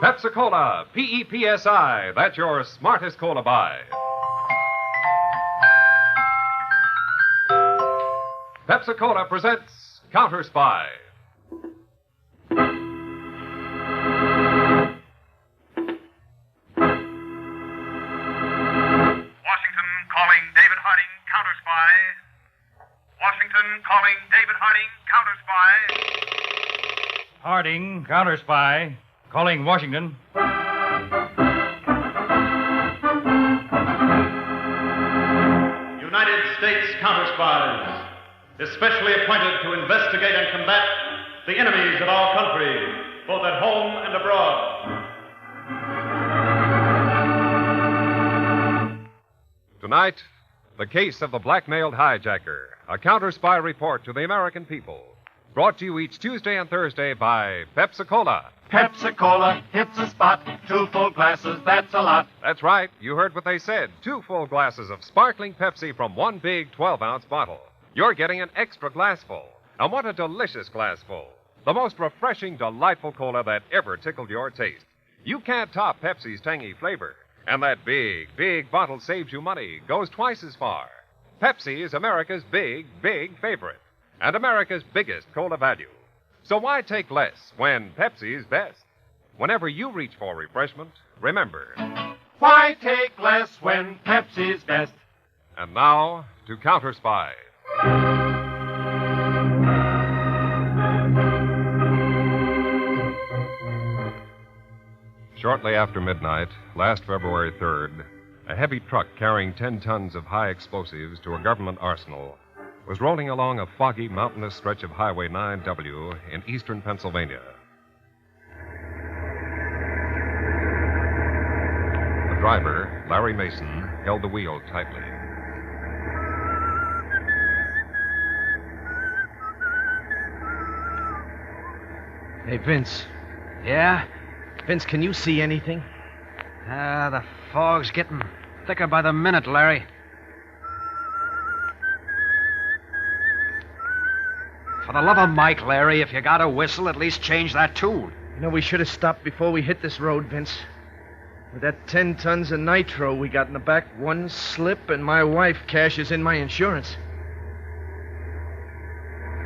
Pepsi-Cola, P-E-P-S-I. That's your smartest cola buy. Pepsi-Cola presents Counterspy. Washington calling David Harding, Counterspy. Washington calling David Harding, Counterspy. Harding, Counterspy. Calling Washington. United States Counterspies, especially appointed to investigate and combat the enemies of our country, both at home and abroad. Tonight, the case of the Blackmailed Hijacker, a counter-spy report to the American people. Brought to you each Tuesday and Thursday by Pepsi-Cola. Pepsi-Cola hits the spot. 2 full glasses, that's a lot. That's right. You heard what they said. 2 full glasses of sparkling Pepsi from one big 12-ounce bottle. You're getting an extra glassful. And what a delicious glassful. The most refreshing, delightful cola that ever tickled your taste. You can't top Pepsi's tangy flavor. And that big, big bottle saves you money, goes twice as far. Pepsi is America's big, big favorite. And America's biggest cola value. So why take less when Pepsi's best? Whenever you reach for refreshment, remember. Why take less when Pepsi's best? And now, to Counterspy. Shortly after midnight, last February 3rd, a heavy truck carrying 10 tons of high explosives to a government arsenal was rolling along a foggy, mountainous stretch of Highway 9W in eastern Pennsylvania. The driver, Larry Mason, held the wheel tightly. Hey, Vince. Yeah? Vince, can you see anything? The fog's getting thicker by the minute, Larry. For the love of Mike, Larry, if you got a whistle, at least change that tune. You know, we should have stopped before we hit this road, Vince. With that 10 tons of nitro we got in the back, one slip and my wife cashes in my insurance.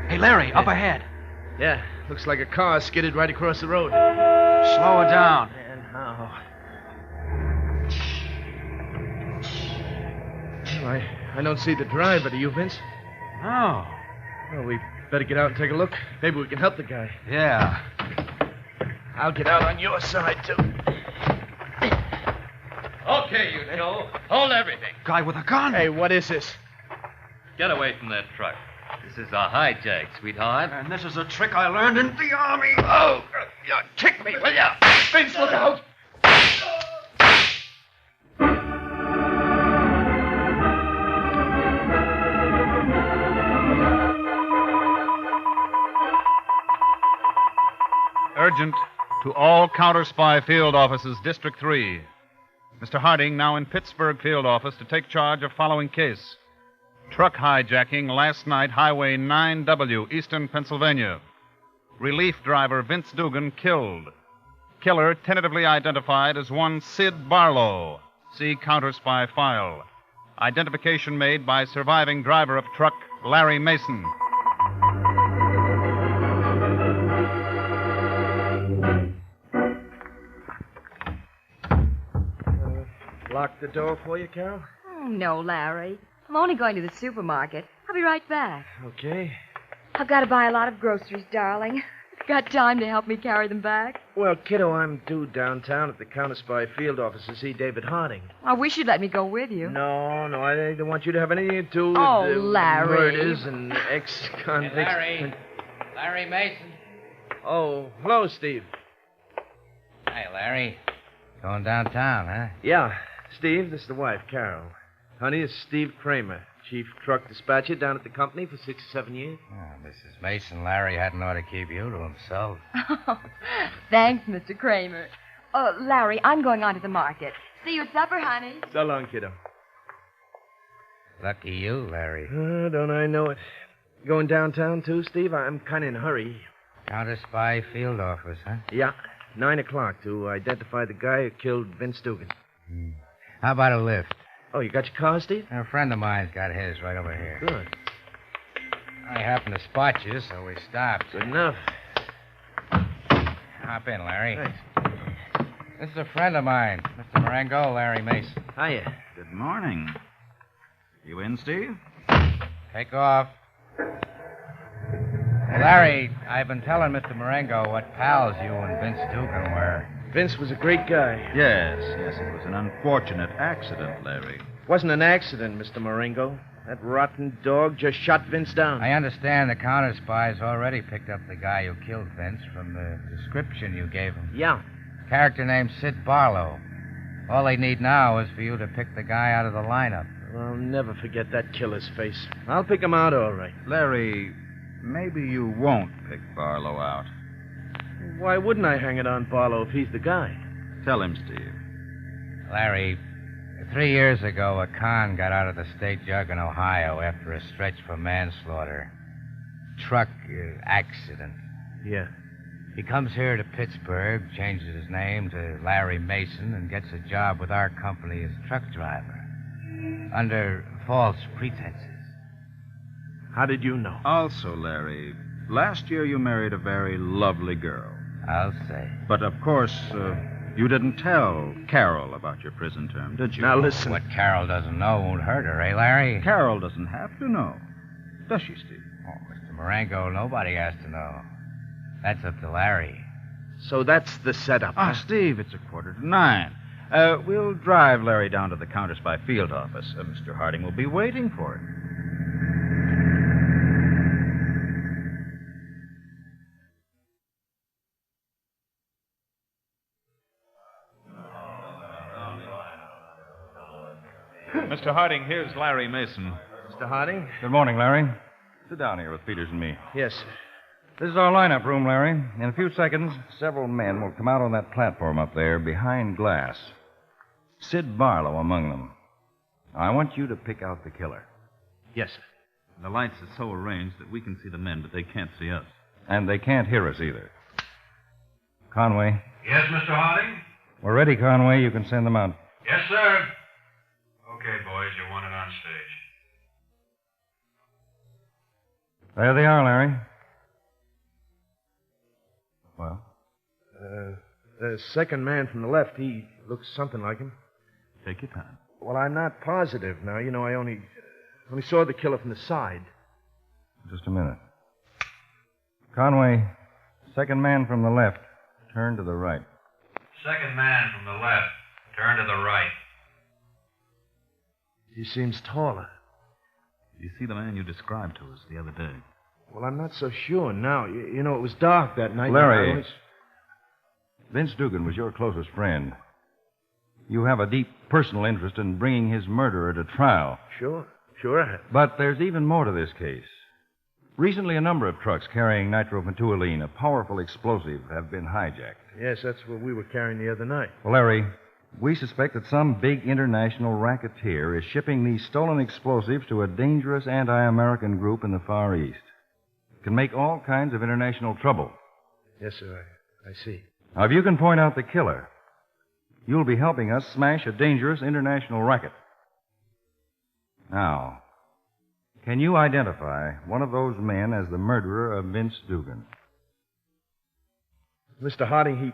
Hey, Larry, up ahead. Yeah, looks like a car skidded right across the road. Slow it down. And how? Well, I don't see the driver. Do you, Vince? Oh. Well, we better get out and take a look. Maybe we can help the guy. Yeah. I'll get out on your side, too. Okay, you two. Hold everything. Guy with a gun. Hey, what is this? Get away from that truck. This is a hijack, sweetheart. And this is a trick I learned in the Army. Oh, kick me, will ya? Vince, look out! Urgent to all Counterspy field offices, District 3. Mr. Harding now in Pittsburgh field office to take charge of following case. Truck hijacking last night, Highway 9W, eastern Pennsylvania. Relief driver Vince Dugan killed. Killer tentatively identified as one Sid Barlow. See Counterspy file. Identification made by surviving driver of truck Larry Mason. Lock the door for you, Carol? Oh, no, Larry. I'm only going to the supermarket. I'll be right back. Okay. I've got to buy a lot of groceries, darling. I've got time to help me carry them back. Well, kiddo, I'm due downtown at the Counterspy field office to see David Harding. I wish you'd let me go with you. No, I don't want you to have anything to do with Larry. murders and ex-convicts. Hey, Larry Mason. Oh, hello, Steve. Hey, Larry. Going downtown, huh? Yeah, Steve, this is the wife, Carol. Honey, it's Steve Kramer, chief truck dispatcher down at the company for 6 or 7 years. Oh, Mrs. Mason, Larry hadn't ought to keep you to himself. Oh, thanks, Mr. Kramer. Larry, I'm going on to the market. See you at supper, honey. So long, kiddo. Lucky you, Larry. Don't I know it. Going downtown, too, Steve? I'm kind of in a hurry. Counterspy field office, huh? Yeah. 9 o'clock, to identify the guy who killed Vince Dugan. How about a lift? Oh, you got your car, Steve? A friend of mine's got his right over here. Good. I happened to spot you, so we stopped. Good enough. Hop in, Larry. Thanks. This is a friend of mine, Mr. Marengo, Larry Mason. Hiya. Good morning. You in, Steve? Take off. Hey, Larry, I've been telling Mr. Marengo what pals you and Vince Dugan were. Vince was a great guy. Yes, it was an unfortunate accident, Larry. Wasn't an accident, Mr. Marengo. That rotten dog just shot Vince down. I understand the Counterspy's already picked up the guy who killed Vince from the description you gave him. Yeah. Character named Sid Barlow. All they need now is for you to pick the guy out of the lineup. I'll never forget that killer's face. I'll pick him out all right. Larry, maybe you won't pick Barlow out. Why wouldn't I hang it on Barlow if he's the guy? Tell him, Steve. Larry, 3 years ago, a con got out of the state jug in Ohio after a stretch for manslaughter. Truck accident. Yeah. He comes here to Pittsburgh, changes his name to Larry Mason, and gets a job with our company as truck driver. Under false pretenses. How did you know? Also, Larry, last year you married a very lovely girl. I'll say. But, of course, you didn't tell Carol about your prison term, did you? Now, listen. What Carol doesn't know won't hurt her, eh, Larry? Carol doesn't have to know. Does she, Steve? Oh, Mr. Marengo, nobody has to know. That's up to Larry. So that's the setup. Ah, Steve, it's 8:45. We'll drive Larry down to the Counterspy field office. Mr. Harding will be waiting for it. Mr. Harding, here's Larry Mason. Mr. Harding? Good morning, Larry. Sit down here with Peters and me. Yes, sir. This is our lineup room, Larry. In a few seconds, several men will come out on that platform up there behind glass. Sid Barlow among them. I want you to pick out the killer. Yes, sir. The lights are so arranged that we can see the men, but they can't see us. And they can't hear us either. Conway. Yes, Mr. Harding? We're ready, Conway. You can send them out. Yes, sir. Okay, boys, you're wanted on stage. There they are, Larry. Well? The second man from the left, he looks something like him. Take your time. Well, I'm not positive now. You know, I only saw the killer from the side. Just a minute. Conway, second man from the left, turn to the right. Second man from the left. Turn to the right. He seems taller. You see the man you described to us the other day? Well, I'm not so sure now. You know, it was dark that night. Larry, Vince Dugan was your closest friend. You have a deep personal interest in bringing his murderer to trial. Sure I have. But there's even more to this case. Recently, a number of trucks carrying nitromethylene, a powerful explosive, have been hijacked. Yes, that's what we were carrying the other night. Well, Larry, we suspect that some big international racketeer is shipping these stolen explosives to a dangerous anti-American group in the Far East. It can make all kinds of international trouble. Yes, sir, I see. Now, if you can point out the killer, you'll be helping us smash a dangerous international racket. Now, can you identify one of those men as the murderer of Vince Dugan? Mr. Harding,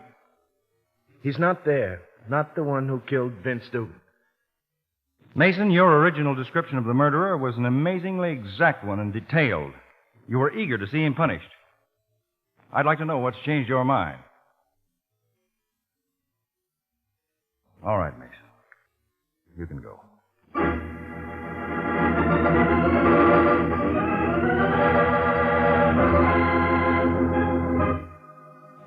he's not there. Not the one who killed Vince Dugan. Mason, your original description of the murderer was an amazingly exact one and detailed. You were eager to see him punished. I'd like to know what's changed your mind. All right, Mason. You can go.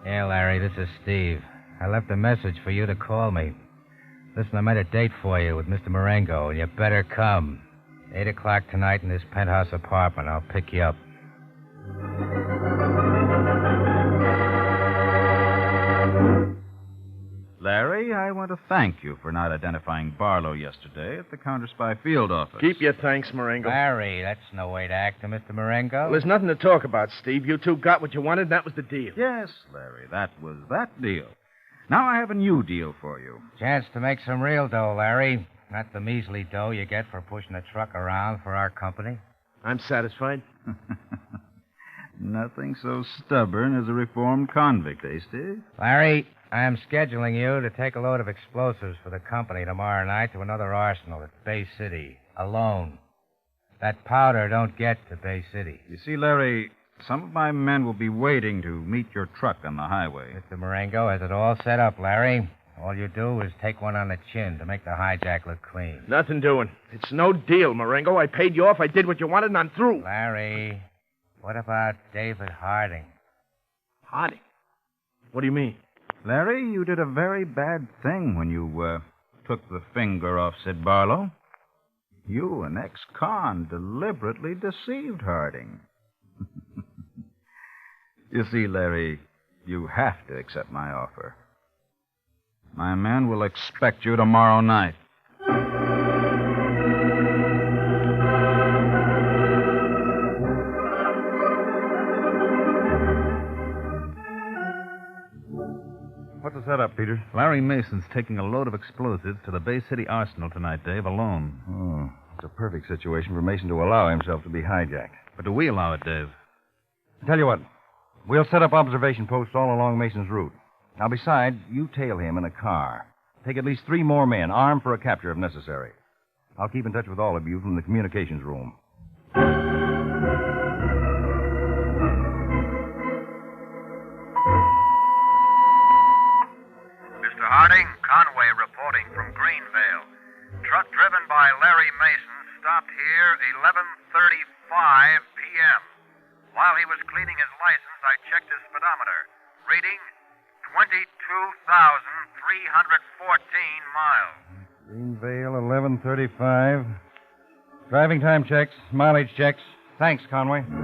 Yeah, Larry, this is Steve. I left a message for you to call me. Listen, I made a date for you with Mr. Marengo, and you better come. 8 o'clock tonight in this penthouse apartment. I'll pick you up. Larry, I want to thank you for not identifying Barlow yesterday at the Counterspy field office. Keep your thanks, Marengo. Larry, that's no way to act, Mr. Marengo. Well, there's nothing to talk about, Steve. You two got what you wanted, and that was the deal. Yes, Larry, that was that deal. Now I have a new deal for you. Chance to make some real dough, Larry. Not the measly dough you get for pushing a truck around for our company. I'm satisfied. Nothing so stubborn as a reformed convict, eh, Steve? Larry, I am scheduling you to take a load of explosives for the company tomorrow night to another arsenal at Bay City, alone. That powder don't get to Bay City. You see, Larry, some of my men will be waiting to meet your truck on the highway. Mr. Marengo has it all set up, Larry. All you do is take one on the chin to make the hijack look clean. Nothing doing. It's no deal, Marengo. I paid you off. I did what you wanted, and I'm through. Larry, what about David Harding? Harding? What do you mean? Larry, you did a very bad thing when you took the finger off Sid Barlow. You, an ex-con, deliberately deceived Harding. You see, Larry, you have to accept my offer. My men will expect you tomorrow night. What's the setup, Peters? Larry Mason's taking a load of explosives to the Bay City Arsenal tonight, Dave, alone. Oh, it's a perfect situation for Mason to allow himself to be hijacked. But do we allow it, Dave? I tell you what, we'll set up observation posts all along Mason's route. Now, besides, you tail him in a car. Take at least 3 more men, armed for a capture if necessary. I'll keep in touch with all of you from the communications room. Mr. Harding, Conway reporting from Greenvale. Truck driven by Larry Mason stopped here 11:35 p.m. While he was cleaning his license, I checked his speedometer. Reading 22,314 miles. Greenvale, 11:35. Driving time checks, mileage checks. Thanks, Conway. Adams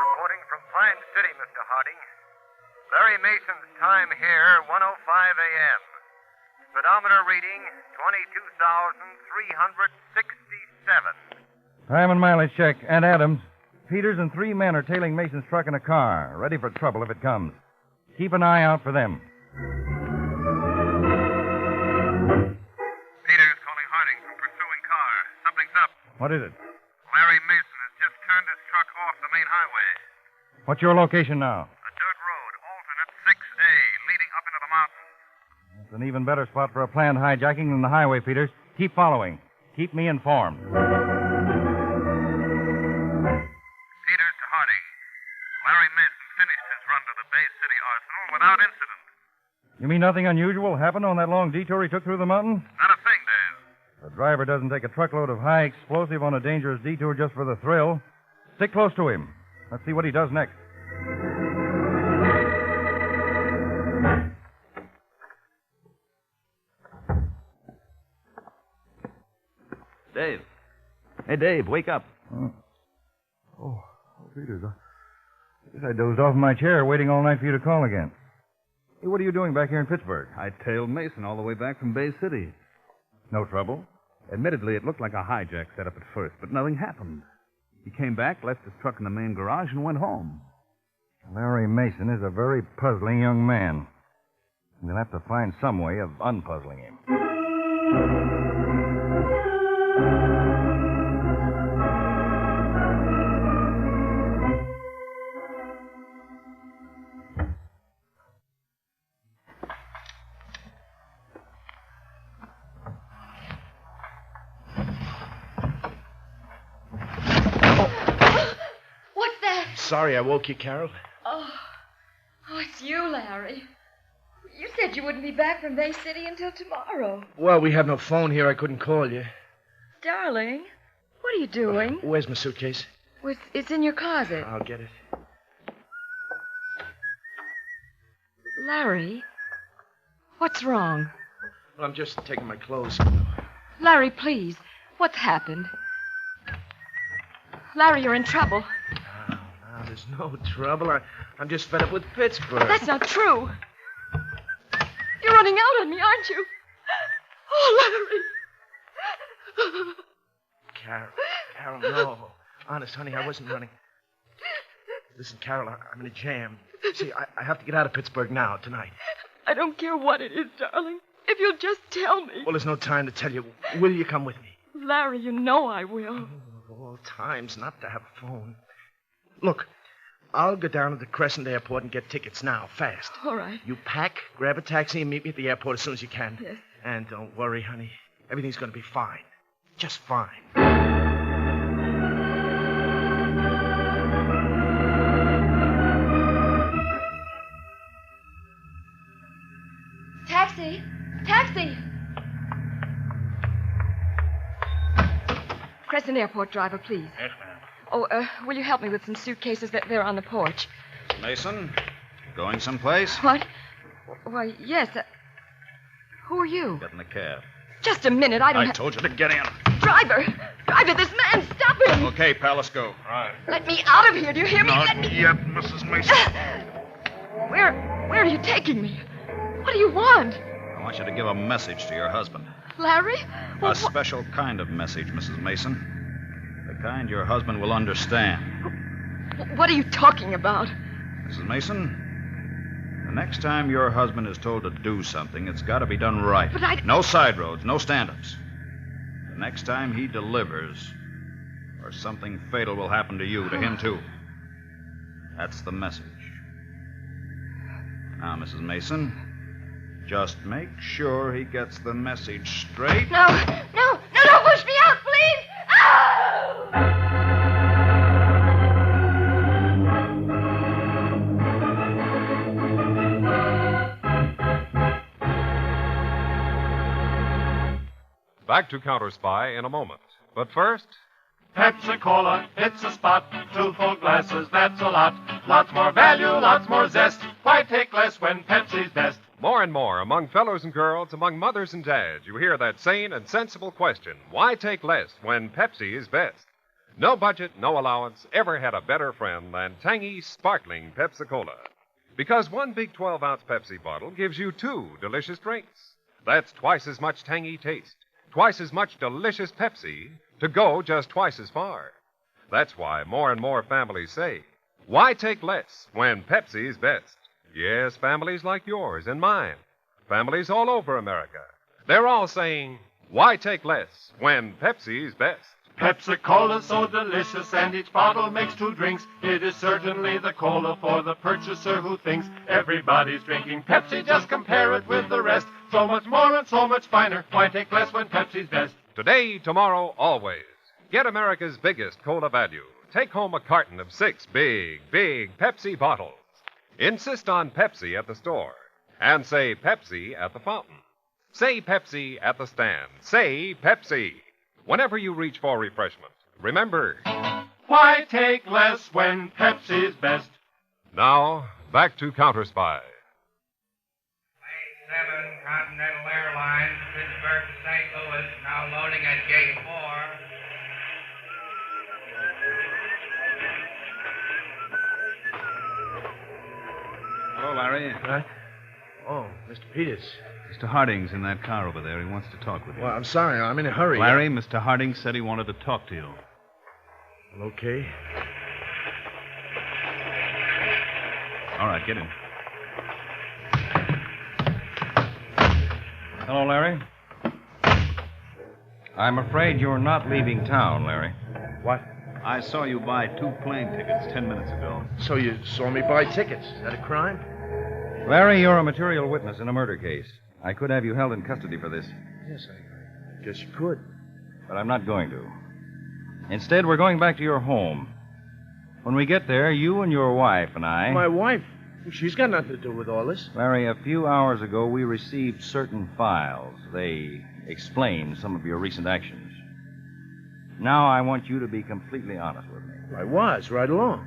reporting from Pine City, Mr. Harding. Larry Mason's time here, 1:05 a.m. Speedometer reading 22,367. Time and mileage check. And Adams. Peters and 3 men are tailing Mason's truck in a car, ready for trouble if it comes. Keep an eye out for them. Peters calling Harding from pursuing car. Something's up. What is it? Larry Mason has just turned his truck off the main highway. What's your location now? A dirt road, alternate 6A, leading up into the mountains. It's an even better spot for a planned hijacking than the highway, Peters. Keep following. Keep me informed. Peters to Harding. Larry Mason finished his run to the Bay City Arsenal without incident. You mean nothing unusual happened on that long detour he took through the mountains? Not a thing, Dave. The driver doesn't take a truckload of high explosive on a dangerous detour just for the thrill. Stick close to him. Let's see what he does next. Dave. Hey, Dave, wake up. Oh, Peters, I guess I dozed off in my chair waiting all night for you to call again. Hey, what are you doing back here in Pittsburgh? I tailed Mason all the way back from Bay City. No trouble? Admittedly, it looked like a hijack setup at first, but nothing happened. He came back, left his truck in the main garage, and went home. Larry Mason is a very puzzling young man. We'll have to find some way of unpuzzling him. Sorry I woke you, Carol. Oh, it's you, Larry. You said you wouldn't be back from Bay City until tomorrow. Well, we have no phone here. I couldn't call you. Darling, what are you doing? Where's my suitcase? Well, it's in your closet. I'll get it. Larry, what's wrong? Well, I'm just taking my clothes. Larry, please. What's happened? Larry, you're in trouble. No, there's no trouble. I'm just fed up with Pittsburgh. That's not true. You're running out on me, aren't you? Oh, Larry. Carol, no. Honest, honey, I wasn't running. Listen, Carol, I'm in a jam. See, I have to get out of Pittsburgh now, tonight. I don't care what it is, darling. If you'll just tell me. Well, there's no time to tell you. Will you come with me? Larry, you know I will. Of all times not to have a phone. Look, I'll go down to the Crescent Airport and get tickets now, fast. All right. You pack, grab a taxi, and meet me at the airport as soon as you can. Yes. And don't worry, honey. Everything's going to be fine. Just fine. Taxi! Taxi! Crescent Airport driver, please. Yes, ma'am. Oh, will you help me with some suitcases? They're on the porch. Mason, going someplace? What? Why, yes. Who are you? Get in the cab. Just a minute. I don't told you to get in. Driver! Driver, this man! Stop him! Okay, pal, let's go. Right. Let me out of here. Do you hear me? Not Let me... yet, Mrs. Mason. Where are you taking me? What do you want? I want you to give a message to your husband. Larry? A special kind of message, Mrs. Mason. The kind your husband will understand. What are you talking about? Mrs. Mason, the next time your husband is told to do something, it's got to be done right. But I... No side roads, no stand-ups. The next time he delivers, or something fatal will happen to you, to him too. That's the message. Now, Mrs. Mason, just make sure he gets the message straight. No, don't push me out, please! Ah! Back to Counterspy in a moment. But first... Pepsi-Cola, it's a spot. 2 full glasses, that's a lot. Lots more value, lots more zest. Why take less when Pepsi's best? More and more, among fellows and girls, among mothers and dads, you hear that sane and sensible question, why take less when Pepsi is best? No budget, no allowance ever had a better friend than tangy, sparkling Pepsi-Cola. Because one big 12-ounce Pepsi bottle gives you 2 delicious drinks. That's twice as much tangy taste, twice as much delicious Pepsi, to go just twice as far. That's why more and more families say, why take less when Pepsi's best? Yes, families like yours and mine. Families all over America. They're all saying, why take less when Pepsi's best? Pepsi-Cola's so delicious, and each bottle makes 2 drinks. It is certainly the cola for the purchaser who thinks everybody's drinking Pepsi. Just compare it with the rest. So much more and so much finer. Why take less when Pepsi's best? Today, tomorrow, always. Get America's biggest cola value. Take home a carton of 6 big Pepsi bottles. Insist on Pepsi at the store. And say Pepsi at the fountain. Say Pepsi at the stand. Say Pepsi. Whenever you reach for refreshment, remember... Why take less when Pepsi's best? Now, back to Counterspy. 7 Continental Airlines, Pittsburgh to St. Louis, now loading at Gate 4. Hello, Larry. Huh? Oh, Mr. Peters. Mr. Harding's in that car over there. He wants to talk with you. Well, I'm sorry. I'm in a hurry. Larry, Mr. Harding said he wanted to talk to you. Well, okay. All right, get in. Hello, Larry. I'm afraid you're not leaving town, Larry. What? I saw you buy 2 plane tickets 10 minutes ago. So you saw me buy tickets. Is that a crime? Larry, you're a material witness in a murder case. I could have you held in custody for this. Yes, I guess you could. But I'm not going to. Instead, we're going back to your home. When we get there, you and your wife and I... My wife? She's got nothing to do with all this. Larry, a few hours ago, we received certain files. They explain some of your recent actions. Now I want you to be completely honest with me. I was, right along.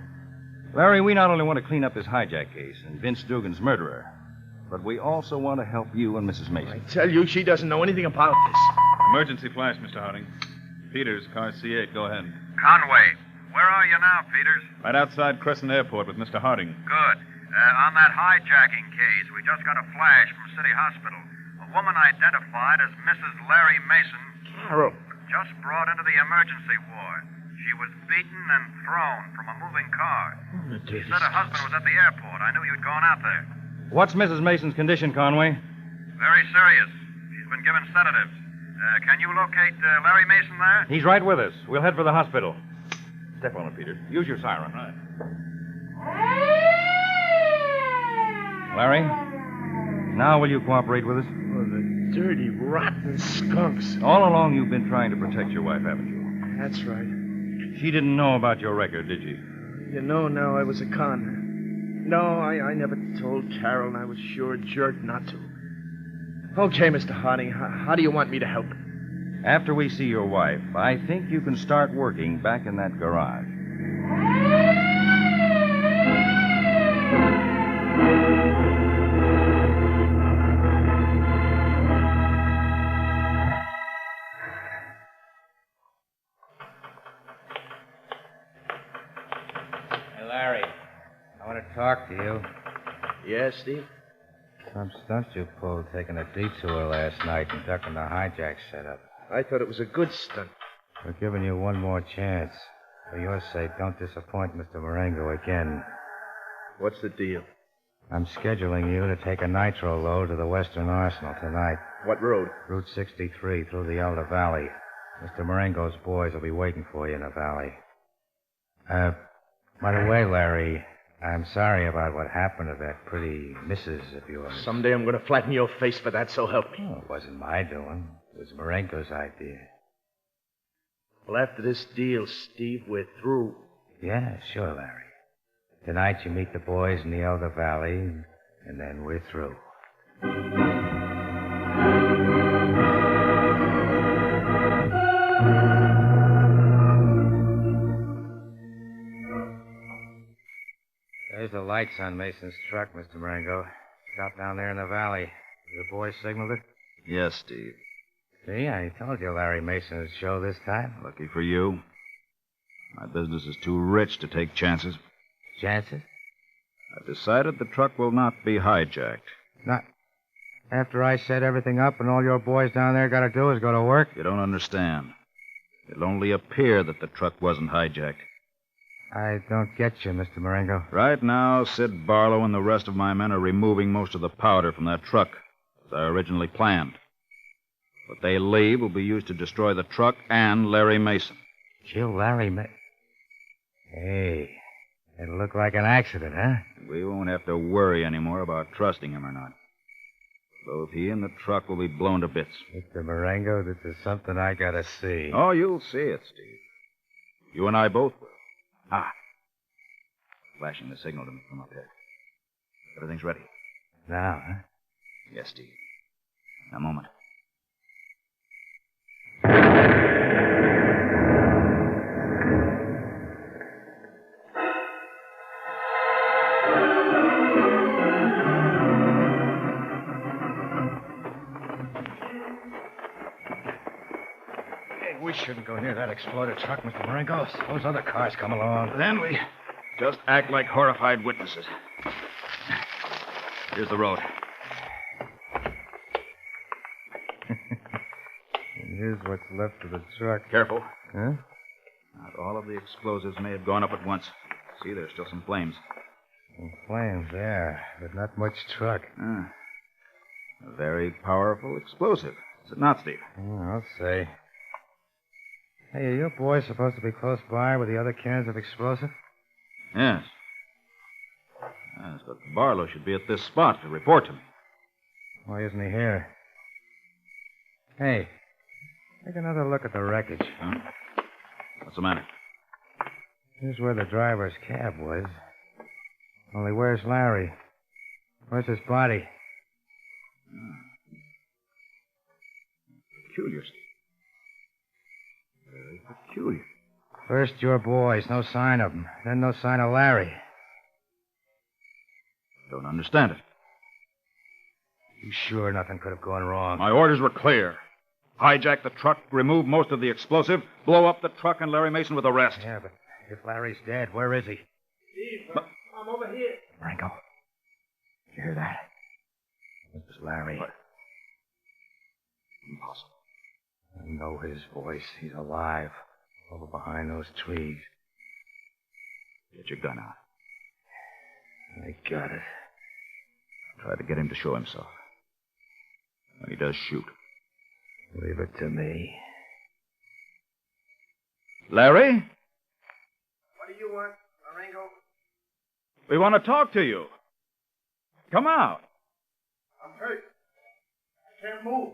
Larry, we not only want to clean up this hijack case and Vince Dugan's murderer, but we also want to help you and Mrs. Mason. I tell you, she doesn't know anything about this. Emergency flash, Mr. Harding. Peters, car C8, go ahead. Conway, where are you now, Peters? Right outside Crescent Airport with Mr. Harding. Good. On that hijacking case, we just got a flash from City Hospital. A woman identified as Mrs. Larry Mason. Carol. Just brought into the emergency ward. She was beaten and thrown from a moving car. She Davis. said her husband was at the airport. I knew you'd gone out there. What's Mrs. Mason's condition, Conway? Very serious. She's been given sedatives. Can you locate Larry Mason there? He's right with us. We'll head for the hospital. Step on it, Peter. Use your siren. Right. Larry, now will you cooperate with us? Oh, the dirty, rotten skunks. All along you've been trying to protect your wife, haven't you? That's right. She didn't know about your record, did she? You know now I was a con. No, I never told Carol, and I was sure a jerk not to. Okay, Mr. Harding, how do you want me to help? After we see your wife, I think you can start working back in that garage. Hey, Larry, I want to talk to you. Yes, Steve? Some stunts you pulled taking a detour last night and ducking the hijack setup. I thought it was a good stunt. We're giving you one more chance. For your sake, don't disappoint Mr. Marengo again. What's the deal? I'm scheduling you to take a nitro load to the Western Arsenal tonight. What road? Route 63 through the Elder Valley. Mr. Marengo's boys will be waiting for you in the valley. By the way, Larry, I'm sorry about what happened to that pretty missus of yours. Someday I'm going to flatten your face for that, so help me. Oh, it wasn't my doing. It was Marengo's idea. Well, after this deal, Steve, we're through. Yeah, sure, Larry. Tonight you meet the boys in the Elder Valley, and then we're through. There's the lights on Mason's truck, Mr. Marengo. Stop down there in the valley. The boys signaled it? Yes, Steve. See, I told you Larry Mason would show this time. Lucky for you. My business is too rich to take chances. Chances? I've decided the truck will not be hijacked. Not after I set everything up and all your boys down there got to do is go to work? You don't understand. It'll only appear that the truck wasn't hijacked. I don't get you, Mr. Marengo. Right now, Sid Barlow and the rest of my men are removing most of the powder from that truck, as I originally planned. What they leave will be used to destroy the truck and Larry Mason. Kill Larry Mason? Hey, it'll look like an accident, huh? We won't have to worry anymore about trusting him or not. Both he and the truck will be blown to bits. Mr. Marengo, this is something I gotta see. Oh, you'll see it, Steve. You and I both will. Flashing the signal to me from up here. Everything's ready. Now, huh? Yes, Steve. In a moment. Hey, we shouldn't go near that exploded truck, Mr. Marengo. Suppose other cars come along. Then we just act like horrified witnesses. Here's the road. And here's what's left of the truck. Careful. Huh? Not all of the explosives may have gone up at once. See, there's still some flames. Some flames there, but not much truck. A very powerful explosive. Is it not, Steve? I'll say. Hey, are your boys supposed to be close by with the other cans of explosive? Yes. Yes, but Barlow should be at this spot to report to me. Why isn't he here? Hey, take another look at the wreckage. Huh? What's the matter? Here's where the driver's cab was. Only where's Larry? Where's his body? Peculiar, Steve. Very peculiar. First your boys, no sign of them. Then no sign of Larry. Don't understand it. You sure nothing could have gone wrong? My orders were clear. Hijack the truck, remove most of the explosive, blow up the truck, and Larry Mason with the rest. Yeah, but if Larry's dead, where is he? Steve, I'm over here. Marengo. Did you hear that? It was Larry. What? Impossible. I know his voice. He's alive. Over behind those trees. Get your gun out. I got it. Try to get him to show himself. When he does, shoot. Leave it to me. Larry? What do you want, Marengo? We want to talk to you. Come out. I'm hurt. I can't move.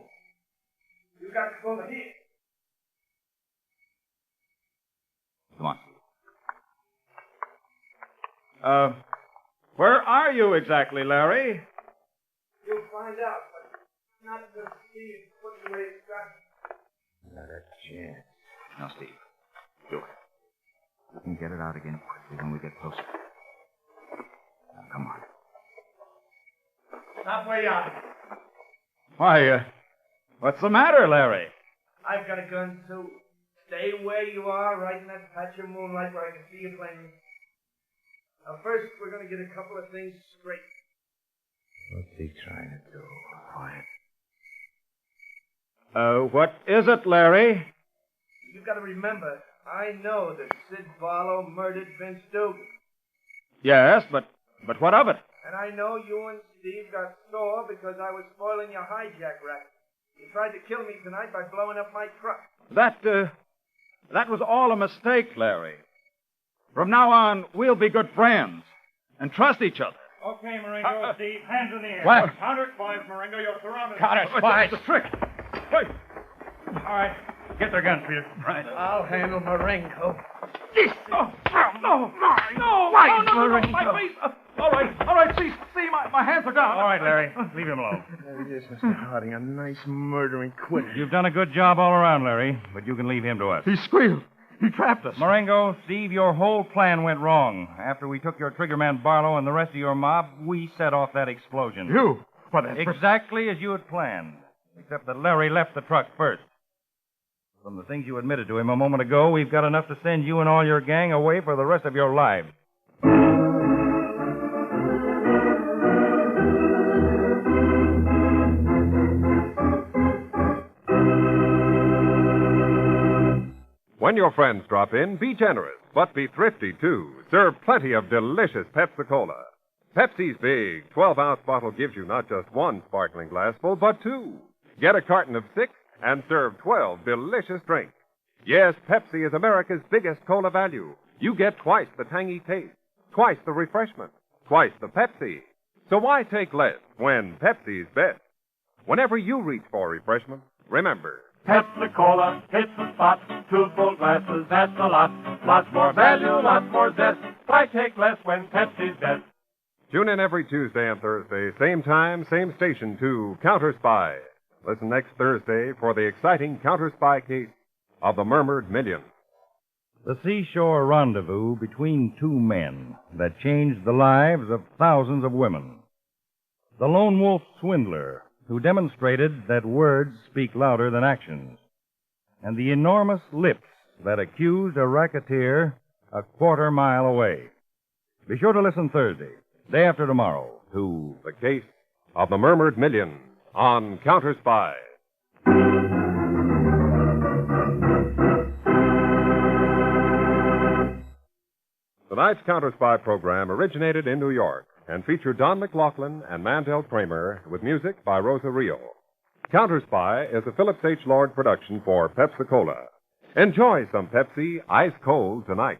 You got to go over here. Come on. Where are you exactly, Larry? You'll find out, but not until Steve puts away his gun. Not a chance. Now, Steve. Do it. We can get it out again quickly when we get closer. Now, come on. Stop where you are. Why, what's the matter, Larry? I've got a gun, too. Stay where you are, right in that patch of moonlight where I can see you plainly. Now, first, we're going to get a couple of things straight. What's he trying to do? Quiet. What is it, Larry? You've got to remember, I know that Sid Barlow murdered Vince Dugan. Yes, but what of it? And I know you and Steve got sore because I was spoiling your hijack racket. You tried to kill me tonight by blowing up my truck. That was all a mistake, Larry. From now on, we'll be good friends and trust each other. Okay, Marengo, Steve, hands in the air. What? Counterspy, Marengo, you're surrounded. Counterspy. It's a trick. Hey. All right, get their guns, Peter. Right. I'll handle Marengo. No, my face. All right, see, my hands are down. All right, Larry, leave him alone. There he is, Mr. Harding, a nice murdering quitter. You've done a good job all around, Larry, but you can leave him to us. He squealed. He trapped us. Marengo, Steve, your whole plan went wrong. After we took your triggerman Barlow and the rest of your mob, we set off that explosion. You? What? Exactly as you had planned, except that Larry left the truck first. From the things you admitted to him a moment ago, we've got enough to send you and all your gang away for the rest of your lives. When your friends drop in, be generous, but be thrifty, too. Serve plenty of delicious Pepsi-Cola. Pepsi's big 12-ounce bottle gives you not just one sparkling glassful, but two. Get a carton of 6 and serve 12 delicious drinks. Yes, Pepsi is America's biggest cola value. You get twice the tangy taste, twice the refreshment, twice the Pepsi. So why take less when Pepsi's best? Whenever you reach for refreshment, remember, Pepsi-Cola hits the spot. 2 full glasses, that's a lot. Lots more value, lots more zest. Why take less when Pepsi's best? tune in every Tuesday and Thursday, same time, same station, to Counterspy. Listen next Thursday for the exciting Counterspy case of the Murmured Million. The seashore rendezvous between two men that changed the lives of thousands of women. The lone wolf swindler who demonstrated that words speak louder than actions. And the enormous lips that accused a racketeer a quarter-mile away. Be sure to listen Thursday, day after tomorrow, to The Case of the Murmured Million on Counterspy. Tonight's Counterspy program originated in New York and featured Don McLaughlin and Mandel Kramer with music by Rosa Rio. Counterspy is a Phillips H. Lord production for Pepsi-Cola. Enjoy some Pepsi ice cold tonight.